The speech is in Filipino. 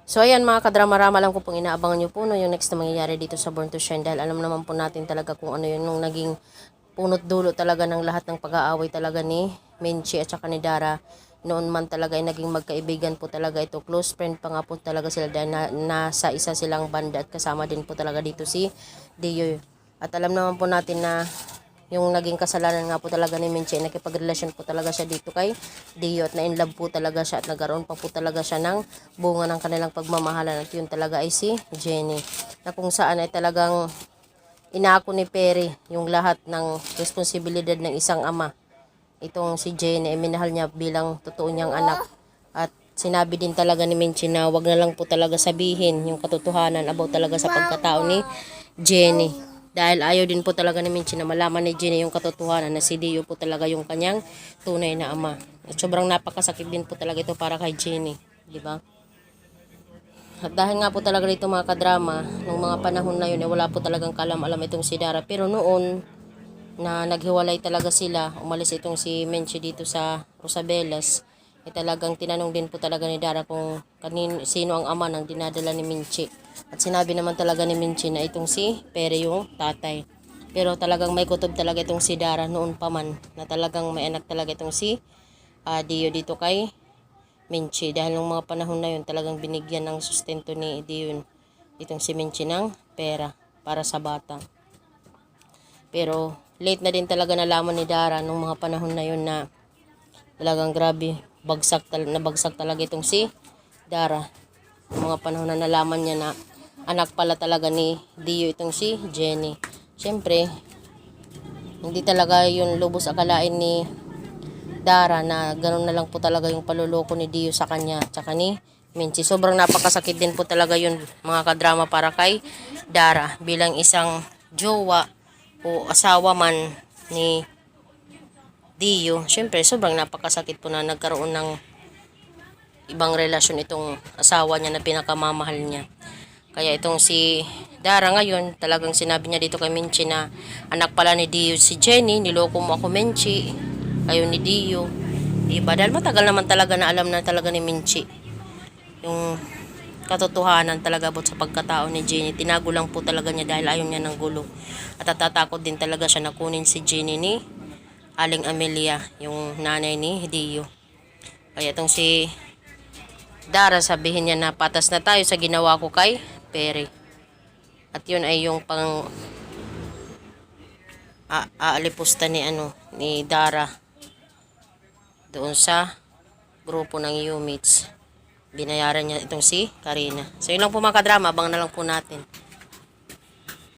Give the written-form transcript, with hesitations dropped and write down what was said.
So ayan mga kadrama-rama, lang ko pong inaabangan nyo po no, yung next na mangyayari dito sa Born to Shine, dahil alam naman po natin talaga kung ano yun nung naging punot dulo talaga ng lahat ng pag-aaway talaga ni Menchi at saka ni Dara. Noon man talaga ay naging magkaibigan po talaga ito, close friend pa nga po talaga sila dahil nasa isa silang banda at kasama din po talaga dito si Dio. At alam naman po natin na yung naging kasalanan nga po talaga ni Menchi, nakipagrelasyon po talaga siya dito kay Dio at na-inlove po talaga siya at nagkaroon pa po talaga siya ng bunga ng kanilang pagmamahalan, at yun talaga ay si Jenny, na kung saan ay talagang inako ni Perry yung lahat ng responsibilidad ng isang ama. Itong si Jenny ay minahal niya bilang totoo niyang anak, at sinabi din talaga ni Menchi na wag na lang po talaga sabihin yung katotohanan about talaga sa pagkatao ni Jenny. Dahil ayaw din po talaga ni Menchi na malaman ni Jenny yung katotohanan na si Dio po talaga yung kanyang tunay na ama. At sobrang napakasakit din po talaga ito para kay Jenny, di ba? At dahil nga po talaga dito mga kadrama, nung mga panahon na yun, wala po talagang kalam-alam itong si Dara. Pero noon na naghiwalay talaga sila, umalis itong si Menchi dito sa Rosabelas, talagang tinanong din po talaga ni Dara kung sino ang ama ng dinadala ni Menchi. At sinabi naman talaga ni Menchi na itong si Pere yung tatay. Pero talagang may kutob talaga itong si Dara noon pa man, na talagang may anak talaga itong si Dio dito kay Menchi. Dahil nung mga panahon na yun, talagang binigyan ng sustento ni Dio itong si Menchi ng pera para sa bata. Pero late na din talaga nalaman ni Dara nung mga panahon na yun na talagang grabe, nabagsak talaga itong si Dara. Nung mga panahon na nalaman niya na anak pala talaga ni Dio itong si Jenny. Siyempre, hindi talaga yun lubos akalain ni Dara na ganun na lang po talaga yung paluloko ni Dio sa kanya tsaka ni Menchi. Sobrang napakasakit din po talaga yun mga kadrama para kay Dara bilang isang jowa o asawa man ni Dio. Siyempre sobrang napakasakit po na nagkaroon ng ibang relasyon itong asawa niya na pinakamamahal niya. Kaya itong si Dara ngayon, talagang sinabi niya dito kay Menchi na anak pala ni Dio si Jenny, niloko mo ako Menchi, kayo ni Dio. Diba? Dahil matagal naman talaga na alam na talaga ni Menchi yung katotohanan talaga about sa pagkatao ni Jenny. Tinago lang po talaga niya dahil ayaw niya ng gulo. At natatakot din talaga siya na kunin si Jenny ni Aling Amelia, yung nanay ni Dio. Kaya itong si Dara, sabihin niya na patas na tayo sa ginawa ko kay Perry. At yun ay yung pang aalipusta ni Dara doon sa grupo ng UMates. Binayaran niya itong si Karina. So yun lang po mga kadrama, abangan na lang po natin.